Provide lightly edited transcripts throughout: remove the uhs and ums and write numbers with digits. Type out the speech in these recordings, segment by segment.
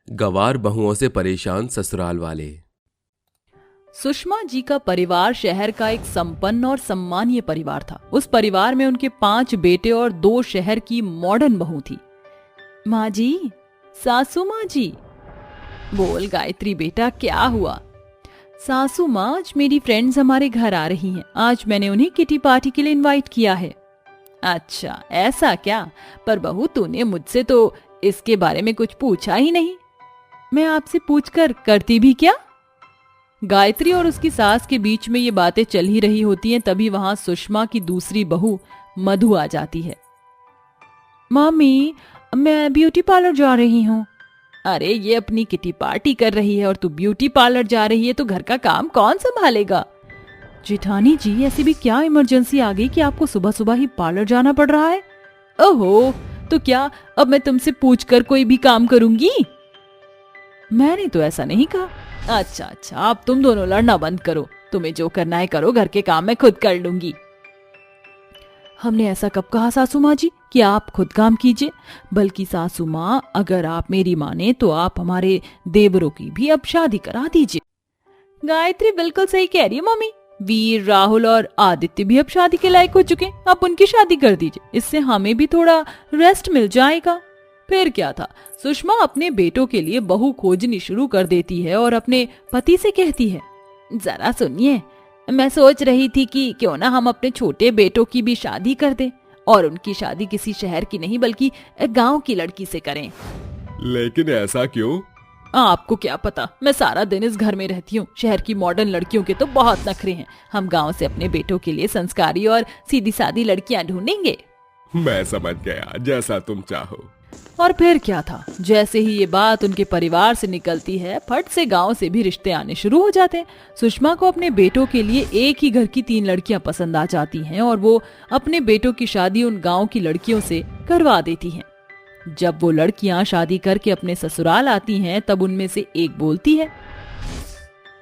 गवार बहुओं से परेशान ससुराल वाले। सुषमा जी का परिवार शहर का एक संपन्न और सम्मानीय परिवार था। उस परिवार में उनके 5 बेटे और 2 शहर की मॉडर्न बहू थी। माँ जी, सासू माँ जी। बोल गायत्री बेटा, क्या हुआ? सासू माँ, आज मेरी फ्रेंड्स हमारे घर आ रही हैं। आज मैंने उन्हें किटी पार्टी के लिए इनवाइट किया है। अच्छा, ऐसा क्या? पर बहू, तूने मुझसे तो इसके बारे में कुछ पूछा ही नहीं। मैं आपसे पूछकर करती भी क्या? गायत्री और उसकी सास के बीच में ये बातें चल ही रही होती हैं, तभी वहां सुषमा की दूसरी बहू मधु आ जाती है। मम्मी, मैं ब्यूटी पार्लर जा रही हूँ। अरे, ये अपनी किटी पार्टी कर रही है और तू ब्यूटी पार्लर जा रही है, तो घर का काम कौन संभालेगा? जेठानी जी, ऐसी भी क्या इमरजेंसी आ गई कि आपको सुबह सुबह ही पार्लर जाना पड़ रहा है? ओहो, तो क्या अब मैं तुमसे पूछकर कोई भी काम करूंगी? मैंने तो ऐसा नहीं कहा। अच्छा अच्छा, अब तुम दोनों लड़ना बंद करो। तुम्हें जो करना है करो, घर के काम मैं खुद कर लूंगी। हमने ऐसा कब कहा सासू माँ जी कि आप खुद काम कीजिए? बल्कि सासू माँ, अगर आप मेरी माने तो आप हमारे देवरों की भी अब शादी करा दीजिए। गायत्री बिल्कुल सही कह रही है मम्मी। वीर, राहुल और आदित्य भी अब शादी के लायक हो चुके, आप उनकी शादी कर दीजिए। इससे हमें भी थोड़ा रेस्ट मिल जाएगा। फिर क्या था, सुषमा अपने बेटों के लिए बहू खोजनी शुरू कर देती है और अपने पति से कहती है, जरा सुनिए, मैं सोच रही थी कि क्यों ना हम अपने छोटे बेटों की भी शादी कर दें, और उनकी शादी किसी शहर की नहीं बल्कि गांव की लड़की से करें। लेकिन ऐसा क्यों? आपको क्या पता, मैं सारा दिन इस घर में रहती हूँ। शहर की मॉडर्न लड़कियों के तो बहुत नखरे हैं। हम गांव से अपने बेटों के लिए संस्कारी और सीधी सादी लड़कियां ढूंढेंगे। मैं समझ गया, जैसा तुम चाहो। और फिर क्या था, जैसे ही ये बात उनके परिवार से निकलती है, फट से गांव से भी रिश्ते आने शुरू हो जाते हैं। सुषमा को अपने बेटों के लिए एक ही घर की 3 लड़कियां पसंद आ जाती हैं और वो अपने बेटों की शादी उन गांव की लड़कियों से करवा देती हैं। जब वो लड़कियां शादी करके अपने ससुराल आती हैं, तब उनमें से एक बोलती है,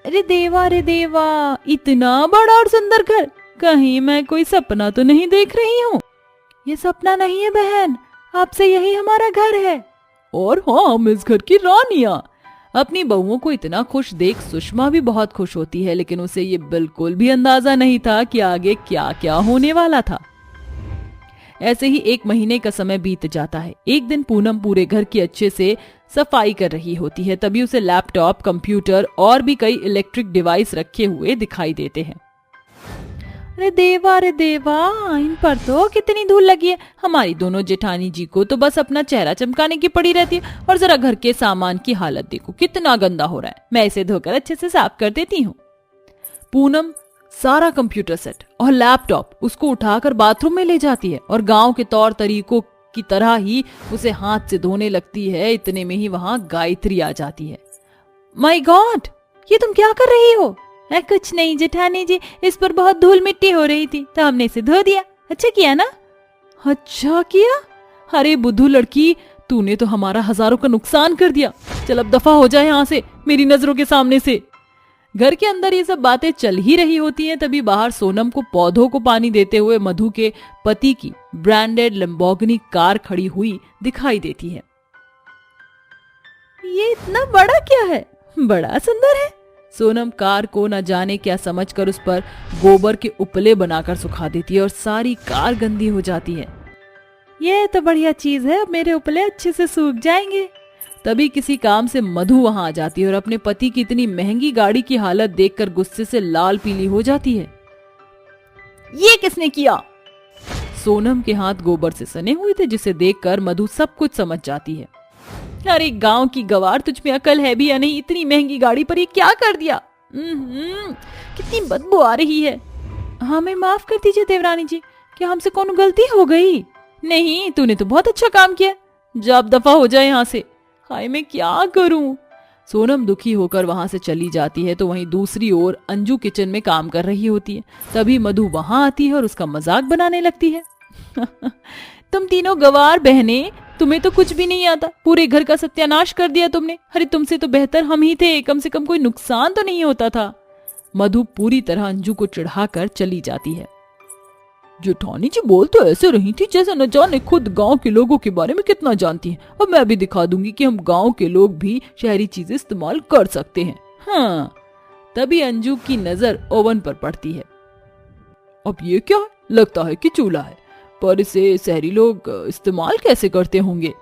अरे देवा, इतना बड़ा और सुंदर घर, कहीं मैं कोई सपना तो नहीं देख रही हूँ? ये सपना नहीं है बहन, आपसे यही हमारा घर है। और हाँ, हम इस घर की रानियां। अपनी बहुओं को इतना खुश देख सुषमा भी बहुत खुश होती है, लेकिन उसे ये बिल्कुल भी अंदाजा नहीं था कि आगे क्या क्या होने वाला था। ऐसे ही 1 महीने का समय बीत जाता है। एक दिन पूनम पूरे घर की अच्छे से सफाई कर रही होती है, तभी उसे लैपटॉप, कंप्यूटर और भी कई इलेक्ट्रिक डिवाइस रखे हुए दिखाई देते हैं। अरे देवा, इन पर तो कितनी धूल लगी है। हमारी दोनों जेठानी जी को तो बस अपना चेहरा चमकाने की पड़ी रहती है, और जरा घर के सामान की हालत देखो, कितना गंदा हो रहा है। मैं इसे धोकर अच्छे से साफ कर देती हूँ। पूनम सारा कंप्यूटर सेट और लैपटॉप उसको उठाकर बाथरूम में ले जाती है और गांव के तौर तरीकों की तरह ही उसे हाथ से धोने लगती है। इतने में ही वहां गायत्री आ जाती है। माय गॉड, ये तुम क्या कर रही हो? कुछ नहीं जेठानी जी, इस पर बहुत धूल मिट्टी हो रही थी तो हमने इसे धो दिया। अच्छा किया ना? अच्छा किया? अरे बुद्धू लड़की, तूने तो हमारा हजारों का नुकसान कर दिया। चल अब दफा हो जाए यहाँ से, मेरी नजरों के सामने से। घर के अंदर ये सब बातें चल ही रही होती हैं, तभी बाहर सोनम को पौधों को पानी देते हुए मधु के पति की ब्रांडेड लैम्बोर्गिनी कार खड़ी हुई दिखाई देती है। ये इतना बड़ा क्या है? बड़ा सुंदर है। सोनम कार को न जाने क्या समझकर उस पर गोबर के उपले बनाकर सुखा देती है और सारी कार गंदी हो जाती है। ये तो बढ़िया चीज है, अब मेरे उपले अच्छे से सूख जाएंगे। तभी किसी काम से मधु वहां आ जाती है और अपने पति की इतनी महंगी गाड़ी की हालत देखकर गुस्से से लाल पीली हो जाती है। ये किसने किया? सोनम के हाथ गोबर से सने हुए थे, जिसे देखकर मधु सब कुछ समझ जाती है। अरे गांव की गवार, तुझ में अकल है भी या नहीं? इतनी महंगी गाड़ी पर ये क्या कर दिया? कितनी बदबू आ रही है। हमें माफ कर दीजिए देवरानी जी, क्या हमसे कौन गलती हो गई? नहीं, तूने तो बहुत अच्छा काम किया। जब दफा हो जाए यहाँ से। हाय, मैं क्या करूं? सोनम दुखी होकर वहां से चली जाती है, तो वहीं दूसरी ओर अंजू किचन में काम कर रही होती है। तभी मधु वहां आती है और उसका मजाक बनाने लगती है। तुम तीनों गवार बहनें, तुम्हें तो कुछ भी नहीं आता, पूरे घर का सत्यानाश कर दिया तुमने। अरे तुमसे तो बेहतर हम ही थे, कम से कम कोई नुकसान तो नहीं होता था। मधु पूरी तरह अंजू को चिढ़ाकर चली जाती है। जेठानी जी बोल तो ऐसे रही थी जैसे न जाने खुद गांव के लोगों के बारे में कितना जानती हैं। अब मैं भी दिखा दूंगी कि हम गांव के लोग भी शहरी चीजें इस्तेमाल कर सकते हैं। हाँ। तभी अंजू की नजर ओवन पर पड़ती है। अब ये क्या है? लगता है कि चूल्हा है, पर इसे शहरी लोग इस्तेमाल कैसे करते होंगे?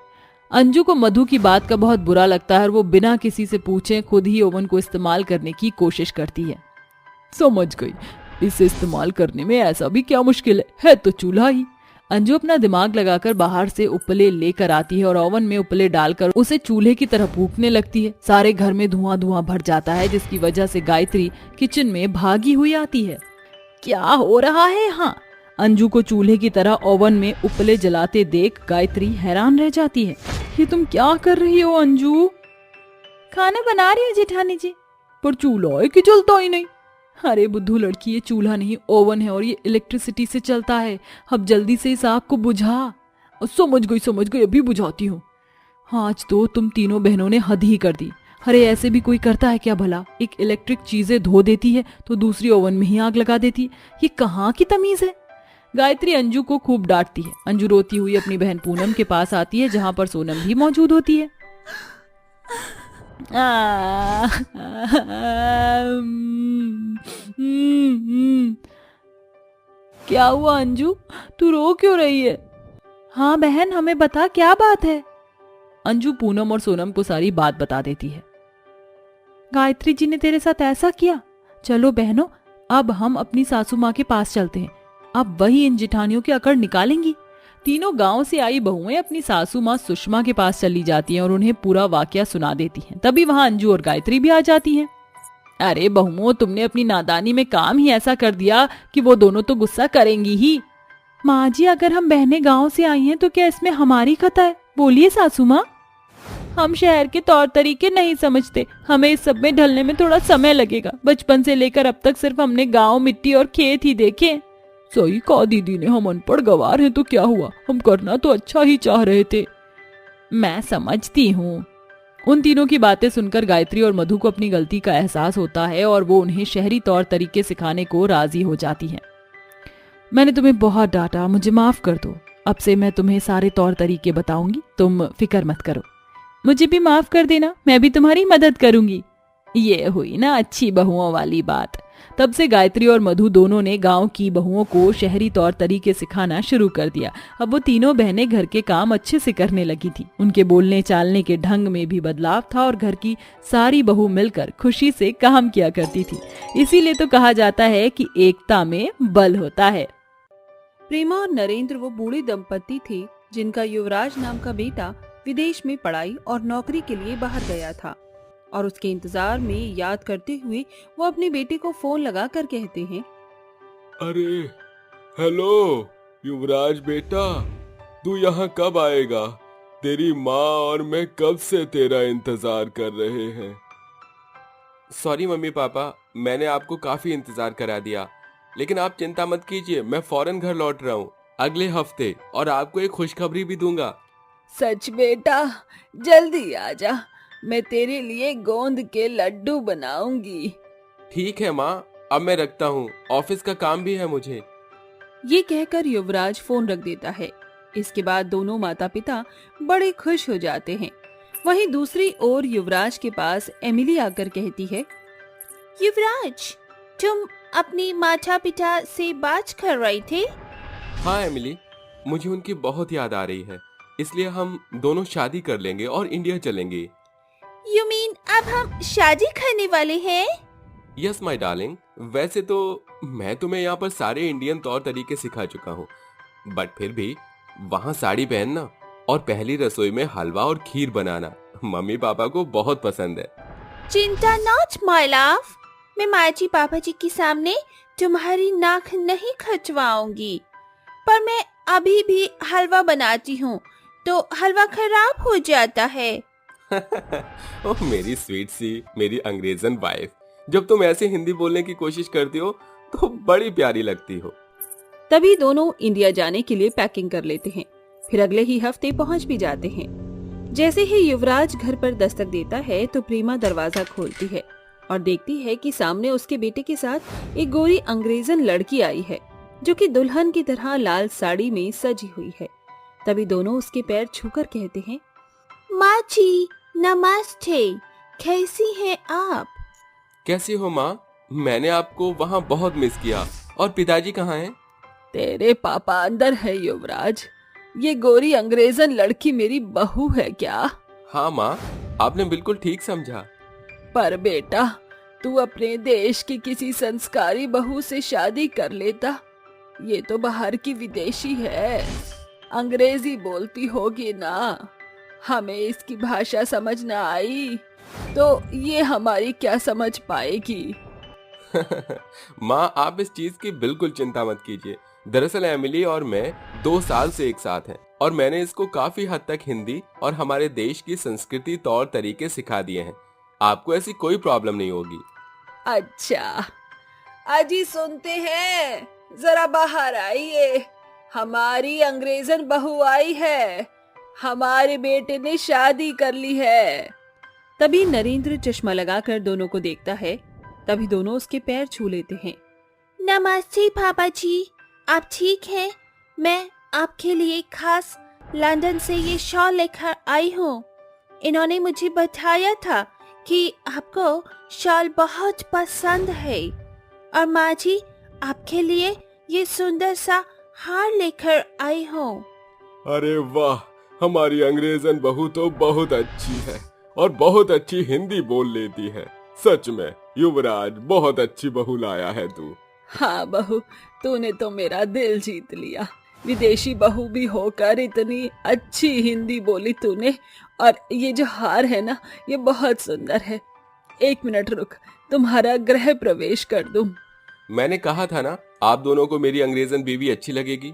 अंजू को मधु की बात का बहुत बुरा लगता है और वो बिना किसी से पूछे खुद ही ओवन को इस्तेमाल करने की कोशिश करती है। समझ गई, इसे इस्तेमाल करने में ऐसा भी क्या मुश्किल है तो चूल्हा ही। अंजू अपना दिमाग लगाकर बाहर से उपले लेकर आती है और ओवन में उपले डालकर उसे चूल्हे की तरह फूंकने लगती है। सारे घर में धुआं धुआं भर जाता है, जिसकी वजह से गायत्री किचन में भागी हुई आती है। क्या हो रहा है यहाँ? अंजू को चूल्हे की तरह ओवन में उपले जलाते देख गायत्री हैरान रह जाती है। ये तुम क्या कर रही हो अंजू? खाना बना रही हूँ जेठानी जी। पर चूल्हा है कि जलता ही नहीं। अरे बुद्धू लड़की, ये चूल्हा नहीं ओवन है और ये इलेक्ट्रिसिटी से चलता है। अब जल्दी से इस आग को बुझा। समझ गई, अभी बुझाती हूँ। हाँ, आज तो तुम तीनों बहनों ने हद ही कर दी। अरे ऐसे भी कोई करता है क्या भला? एक इलेक्ट्रिक चीजें धो देती है तो दूसरी ओवन में ही आग लगा देती है। ये कहाँ की तमीज है? गायत्री अंजू को खूब डांटती है। अंजू रोती हुई अपनी बहन पूनम के पास आती है, जहाँ पर सोनम भी मौजूद होती है। क्या हुआ अंजू, तू रो क्यों रही है? हाँ बहन, हमें बता क्या बात है। अंजू पूनम और सोनम को सारी बात बता देती है। गायत्री जी ने तेरे साथ ऐसा किया? चलो बहनों, अब हम अपनी सासू माँ के पास चलते हैं। अब वही इन जिठानियों की अकड़ निकालेंगी। तीनों गांव से आई बहुएं अपनी सासू माँ सुषमा के पास चली जाती हैं और उन्हें पूरा वाकया सुना देती हैं। तभी वहां अंजू और गायत्री भी आ जाती हैं। अरे बहुओं, तुमने अपनी नादानी में काम ही ऐसा कर दिया कि वो दोनों तो गुस्सा करेंगी ही। माँ जी, अगर हम बहनें गांव से आई हैं तो क्या इसमें हमारी खता है? बोलिए सासू माँ। हम शहर के तौर तरीके नहीं समझते, हमें इस सब में ढलने में थोड़ा समय लगेगा। बचपन से लेकर अब तक सिर्फ हमने गांव, मिट्टी और खेत ही देखे। सही कहा दीदी ने, हम अनपढ़ गवार हैं तो क्या हुआ, हम करना तो अच्छा ही चाह रहे थे। मैं समझती हूँ। उन तीनों की बातें सुनकर गायत्री और मधु को अपनी गलती का एहसास होता है और वो उन्हें शहरी तौर तरीके सिखाने को राजी हो जाती हैं। मैंने तुम्हें बहुत डांटा, मुझे माफ कर दो। अब से मैं तुम्हें सारे तौर तरीके बताऊंगी, तुम फिक्र मत करो। मुझे भी माफ कर देना, मैं भी तुम्हारी मदद करूंगी। ये हुई ना अच्छी बहुओं वाली बात। तब से गायत्री और मधु दोनों ने गांव की बहुओं को शहरी तौर तरीके सिखाना शुरू कर दिया। अब वो तीनों बहनें घर के काम अच्छे से करने लगी थी। उनके बोलने चालने के ढंग में भी बदलाव था और घर की सारी बहू मिलकर खुशी से काम किया करती थी। इसीलिए तो कहा जाता है कि एकता में बल होता है। प्रेमा और नरेंद्र वो बूढ़े दंपत्ति थे जिनका युवराज नाम का बेटा विदेश में पढ़ाई और नौकरी के लिए बाहर गया था, और उसके इंतजार में याद करते हुए वो अपने बेटे को फोन लगा कर कहते हैं, अरे हेलो युवराज बेटा, तू यहाँ कब आएगा? तेरी माँ और मैं कब से तेरा इंतजार कर रहे हैं। सॉरी मम्मी पापा, मैंने आपको काफी इंतजार करा दिया, लेकिन आप चिंता मत कीजिए, मैं फौरन घर लौट रहा हूँ अगले हफ्ते, और आपको एक खुशखबरी भी दूंगा। सच बेटा, जल्दी आजा, मैं तेरे लिए गोंद के लड्डू बनाऊंगी। ठीक है माँ, अब मैं रखता हूँ, ऑफिस का काम भी है मुझे। ये कहकर युवराज फोन रख देता है। इसके बाद दोनों माता पिता बड़े खुश हो जाते हैं। वहीं दूसरी ओर युवराज के पास एमिली आकर कहती है, युवराज, तुम अपनी माता पिता से बात कर रहे थे? हाँ एमिली, मुझे उनकी बहुत याद आ रही है, इसलिए हम दोनों शादी कर लेंगे और इंडिया चलेंगे। You mean अब हम शादी करने वाले हैं? यस माय डार्लिंग, वैसे तो मैं तुम्हें यहाँ पर सारे इंडियन तौर तरीके सिखा चुका हूँ, बट फिर भी वहाँ साड़ी पहनना और पहली रसोई में हलवा और खीर बनाना मम्मी पापा को बहुत पसंद है। चिंता नॉट माय लव, मैं माची पापा जी के सामने तुम्हारी नाक नहीं खचवाऊंगी, पर मैं अभी भी हलवा बनाती हूँ तो हलवा खराब हो जाता है। ओह मेरी स्वीट सी, मेरी अंग्रेजन वाइफ, जब तुम ऐसे हिंदी बोलने की कोशिश करती हो तो बड़ी प्यारी लगती हो। तभी दोनों इंडिया जाने के लिए पैकिंग कर लेते हैं, फिर अगले ही हफ्ते पहुंच भी जाते हैं। जैसे ही युवराज घर पर दस्तक देता है तो प्रेमा दरवाजा खोलती है। और देखती है कि सामने उसके बेटे के साथ एक गोरी अंग्रेजन लड़की आई है। जो कि दुल्हन की तरह लाल साड़ी में सजी हुई है। तभी दोनों उसके पैर छूकर कहते हैं, माँ जी नमस्ते, कैसी हैं आप? कैसी हो माँ? मैंने आपको वहाँ बहुत मिस किया। और पिताजी कहाँ हैं? तेरे पापा अंदर है युवराज। ये गोरी अंग्रेजन लड़की मेरी बहू है क्या? हाँ माँ, आपने बिल्कुल ठीक समझा। पर बेटा, तू अपने देश की किसी संस्कारी बहू से शादी कर लेता। ये तो बाहर की विदेशी है, अंग्रेजी बोलती होगी ना। हमें इसकी भाषा समझ ना आई तो ये हमारी क्या समझ पाएगी? माँ, आप इस चीज की बिल्कुल चिंता मत कीजिए। दरअसल एमिली और मैं 2 साल से एक साथ हैं और मैंने इसको काफी हद तक हिंदी और हमारे देश की संस्कृति तौर तरीके सिखा दिए हैं। आपको ऐसी कोई प्रॉब्लम नहीं होगी। अच्छा, अजी सुनते हैं, जरा बाहर आइए। हमारी अंग्रेजन बहू आई है, हमारे बेटे ने शादी कर ली है। तभी नरेंद्र चश्मा लगाकर दोनों को देखता है। तभी दोनों उसके पैर छू लेते हैं। नमस्ते पापा जी, आप ठीक हैं? मैं आपके लिए खास लंदन से ये शॉल लेकर आई हूँ। इन्होंने मुझे बताया था कि आपको शॉल बहुत पसंद है। और माँ जी, आपके लिए ये सुंदर सा हार लेकर आई हूँ। अरे वाह, हमारी अंग्रेजन बहू तो बहुत अच्छी है और बहुत अच्छी हिंदी बोल लेती है। सच में युवराज, बहुत अच्छी बहू लाया है तू। हाँ बहू, तूने तो मेरा दिल जीत लिया। विदेशी बहू भी होकर इतनी अच्छी हिंदी बोली तूने। और ये जो हार है ना, ये बहुत सुंदर है। 1 मिनट रुक, तुम्हारा गृह प्रवेश कर दूं। मैंने कहा था ना, आप दोनों को मेरी अंग्रेजन बीवी अच्छी लगेगी।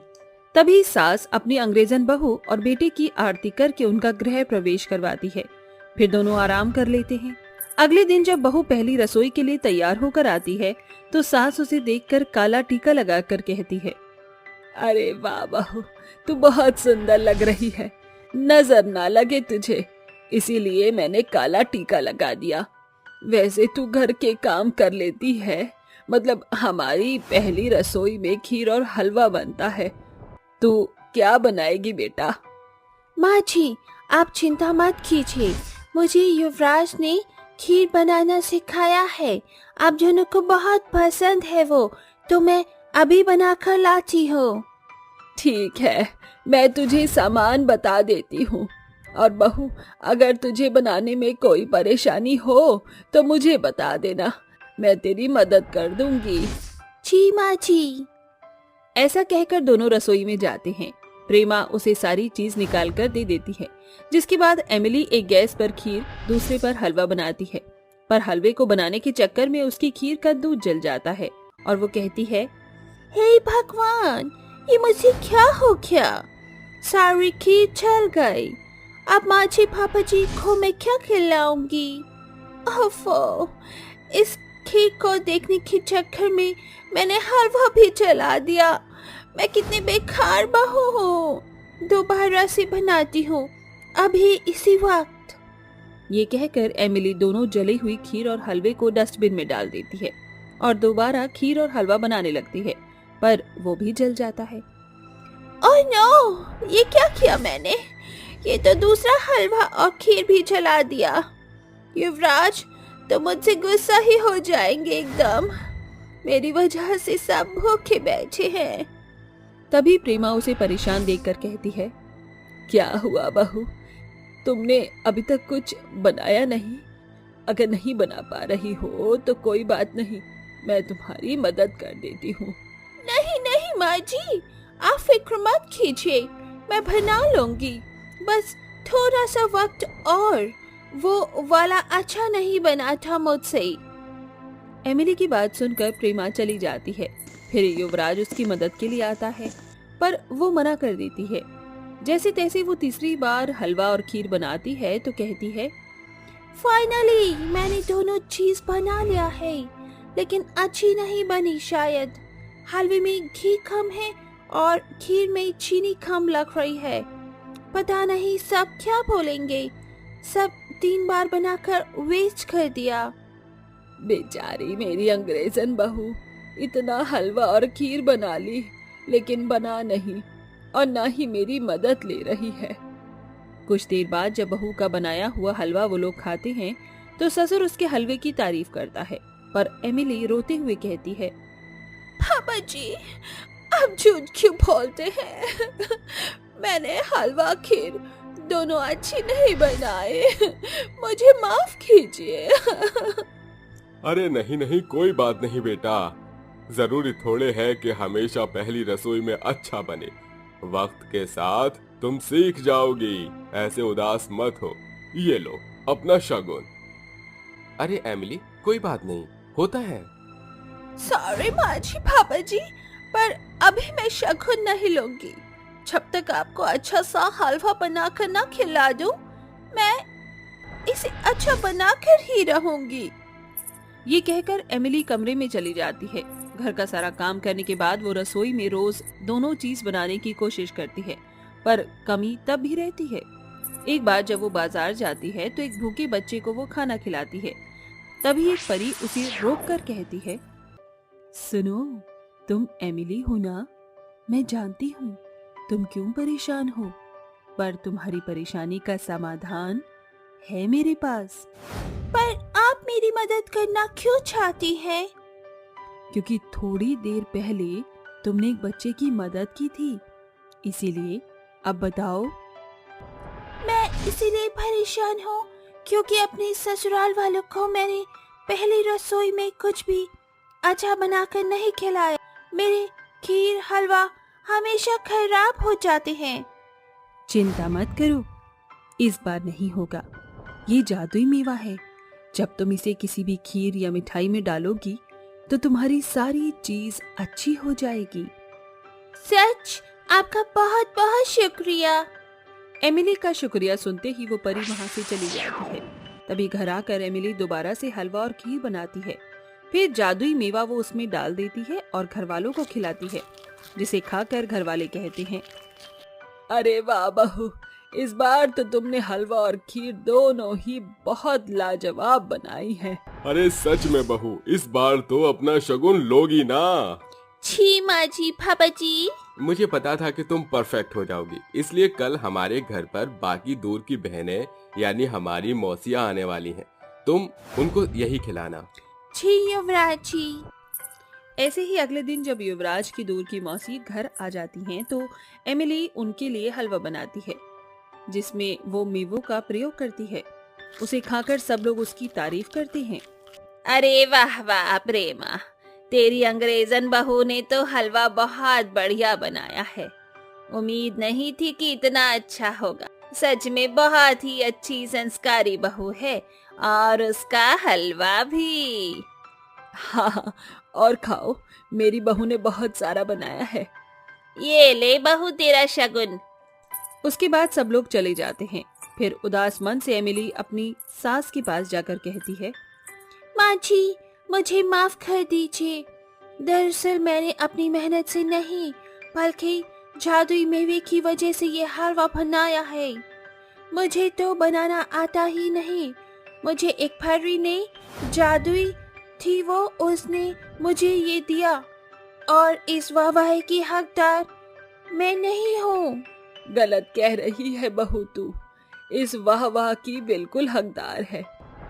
तभी सास अपनी अंग्रेजन बहू और बेटे की आरती करके उनका गृह प्रवेश करवाती है। फिर दोनों आराम कर लेते हैं। अगले दिन जब बहू पहली रसोई के लिए तैयार होकर आती है तो सास उसे देखकर काला टीका लगाकर कहती है, अरे वाह बहू, तू बहुत सुंदर लग रही है। नजर ना लगे तुझे, इसीलिए मैंने काला टीका लगा दिया। वैसे तू घर के काम कर लेती है, मतलब हमारी पहली रसोई में खीर और हलवा बनता है। तू क्या बनाएगी बेटा? माँ जी, आप चिंता मत कीजिए, मुझे युवराज ने खीर बनाना सिखाया है। आप दोनों को बहुत पसंद है वो, तो मैं अभी बनाकर लाती हूँ। ठीक है, मैं तुझे सामान बता देती हूँ। और बहू, अगर तुझे बनाने में कोई परेशानी हो तो मुझे बता देना, मैं तेरी मदद कर दूंगी। जी माँ जी। ऐसा कहकर दोनों रसोई में जाते हैं। प्रेमा उसे सारी चीज निकाल कर दे देती है, जिसके बाद एमिली एक गैस पर खीर, दूसरे पर हलवा बनाती है। पर हलवे को बनाने के चक्कर में उसकी खीर का दूध जल जाता है और वो कहती है, हे भगवान, ये मुझे क्या हो गया? सारी खीर जल गई। अब माँ जी पापा जी को मैं क्या खिलाऊंगी? ओफो, इस खीर को देखने के चक्कर में मैंने हलवा भी जला दिया। मैं कितनी बेकार बहू हूँ। दोबारा से बनाती हूँ, अभी इसी वक्त। ये कहकर एमिली दोनों जली हुई खीर और हलवे को डस्टबिन में डाल देती है और दोबारा खीर और हलवा बनाने लगती है, पर वो भी जल जाता है। ओह नो, ये क्या किया मैंने? ये तो दूसरा हलवा और खीर भी जला दिया। युवराज तो मुझसे गुस्सा ही हो जाएंगे एकदम। मेरी वजह से सब भूखे बैठे हैं। तभी प्रेमा उसे परेशान देखकर कहती है, क्या हुआ बहू, तुमने अभी तक कुछ बनाया नहीं? अगर नहीं बना पा रही हो तो कोई बात नहीं, मैं तुम्हारी मदद कर देती हूँ। नहीं नहीं माँ जी, आप फिक्र मत कीजिए, मैं बना लूंगी। बस थोड़ा सा वक्त और, वो वाला अच्छा नहीं बना था मुझसे। एमिली की बात सुनकर प्रेमा चली जाती है। फिर युवराज उसकी मदद के लिए आता है, पर वो मना कर देती है। जैसे तैसे वो तीसरी बार हलवा और खीर बनाती है तो कहती है, फाइनली मैंने दोनों चीज बना लिया है, लेकिन अच्छी नहीं बनी शायद। हलवे में घी कम है और खीर में चीनी कम लग रही है। पता नहीं सब क्या बोलेंगे। सब 3 बार बनाकर वेस्ट कर दिया। बेचारी मेरी अंग्रेजन बहू, इतना हलवा और खीर बना ली लेकिन बना नहीं और ना ही मेरी मदद ले रही है। कुछ देर बाद जब बहू का बनाया हुआ हलवा वो लोग खाते हैं तो ससुर उसके हलवे की तारीफ करता है, पर एमिली रोते हुए कहती है, पापा जी आप झूठ क्यों बोलते हैं? मैंने हलवा खीर दोनों अच्छी नहीं बनाए, मुझे माफ कीजिए। अरे नहीं नहीं, कोई बात नहीं बेटा, जरूरी थोड़े है कि हमेशा पहली रसोई में अच्छा बने। वक्त के साथ तुम सीख जाओगी, ऐसे उदास मत हो। ये लो अपना शगुन। अरे एमिली, कोई बात नहीं, होता है। सॉरी माँ जी पापा जी, पर अभी मैं शगुन नहीं लूंगी। जब तक आपको अच्छा सा हलवा बनाकर ना खिला दूं, मैं इसे अच्छा बनाकर ही रहूंगी। ये कहकर एमिली कमरे में चली जाती है। घर का सारा काम करने के बाद वो रसोई में रोज दोनों चीज बनाने की कोशिश करती है, पर कमी तब भी रहती है। एक बार जब वो बाजार जाती है तो एक भूखे बच्चे को वो खाना खिलाती है। तभी एक परी उसे रोक कर कहती है, सुनो, तुम एमिली हो ना? मैं जानती हूँ तुम क्यों परेशान हो, पर तुम्हारी परेशानी का समाधान है मेरे पास। पर आप मेरी मदद करना क्यों चाहती है? क्योंकि थोड़ी देर पहले तुमने एक बच्चे की मदद की थी, इसीलिए अब बताओ। मैं इसीलिए परेशान हूँ क्योंकि अपने ससुराल वालों को मैंने पहली रसोई में कुछ भी अच्छा बनाकर नहीं खिलाया। मेरे खीर हलवा हमेशा खराब हो जाते हैं। चिंता मत करो, इस बार नहीं होगा। ये जादुई मेवा है, जब तुम इसे किसी भी खीर या मिठाई में डालोगी तो तुम्हारी सारी चीज अच्छी हो जाएगी। सच? आपका बहुत बहुत शुक्रिया। एमिली का शुक्रिया सुनते ही वो परी वहाँ से चली जाती है। तभी घर आकर एमिली दोबारा से हलवा और खीर बनाती है। फिर जादुई मेवा वो उसमें डाल देती है और घर वालों को खिलाती है, जिसे खाकर घर वाले कहते हैं, अरे वाह बहू, इस बार तो तुमने हलवा और खीर दोनों ही बहुत लाजवाब बनाई है। अरे सच में बहू, इस बार तो अपना शगुन लोगी ना? छी माँ जी पापा जी। मुझे पता था कि तुम परफेक्ट हो जाओगी, इसलिए कल हमारे घर पर बाकी दूर की बहनें यानी हमारी मौसियाँ आने वाली हैं। तुम उनको यही खिलाना। छी युवराज जी। ऐसे ही अगले दिन जब युवराज की दूर की मौसी घर आ जाती हैं तो एमिली उनके लिए हलवा बनाती है, जिसमें वो मेवों का प्रयोग करती है। उसे खाकर सब लोग उसकी तारीफ करते हैं। अरे वाह वाह प्रेमा, तेरी अंग्रेजन बहू ने तो हलवा बहुत बढ़िया बनाया है। उम्मीद नहीं थी कि इतना अच्छा होगा। सच में बहुत ही अच्छी संस्कारी बहू है, और उसका हलवा भी। हाँ, और खाओ, मेरी बहू ने बहुत सारा बनाया है। ये ले बहू तेरा शगुन। उसके बाद सब लोग चले जाते हैं। फिर उदास मन से एमिली अपनी सास के पास जाकर कहती है, माँ जी मुझे माफ कर दीजिए। दरअसल मैंने अपनी मेहनत से नहीं बल्कि जादुई मेवे की वजह से ये हलवा बनाया है। मुझे तो बनाना आता ही नहीं। मुझे एक परी ने जादुई थी, वो उसने मुझे ये दिया, और इस वाहवाही की हकदार मैं नहीं हूँ। गलत कह रही है बहू, तू इस वाह की बिल्कुल हकदार है,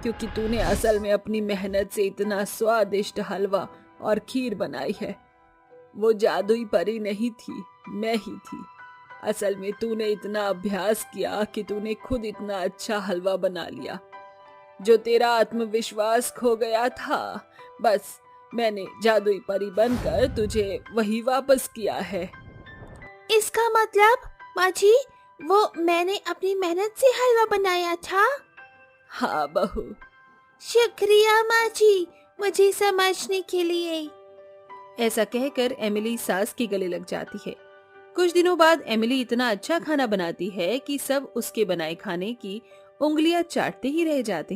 क्योंकि तूने असल में अपनी मेहनत से इतना स्वादिष्ट हलवा और खीर बनाई है। वो जादुई परी नहीं थी, मैं ही थी। असल में तूने इतना अभ्यास किया कि तूने खुद इतना अच्छा हलवा बना लिया। जो तेरा आत्मविश्वास खो गया था, बस मैंने जादुई परी बनकर तुझे वही वापस किया है। इसका मतलब माँ जी वो मैंने अपनी मेहनत से हलवा बनाया था? हाँ बहू। शुक्रिया माँ जी मुझे समझने के लिए। ऐसा कहकर एमिली सास के गले लग जाती है। कुछ दिनों बाद एमिली इतना अच्छा खाना बनाती है कि सब उसके बनाए खाने की उंगलियां चाटते ही रह जाते हैं।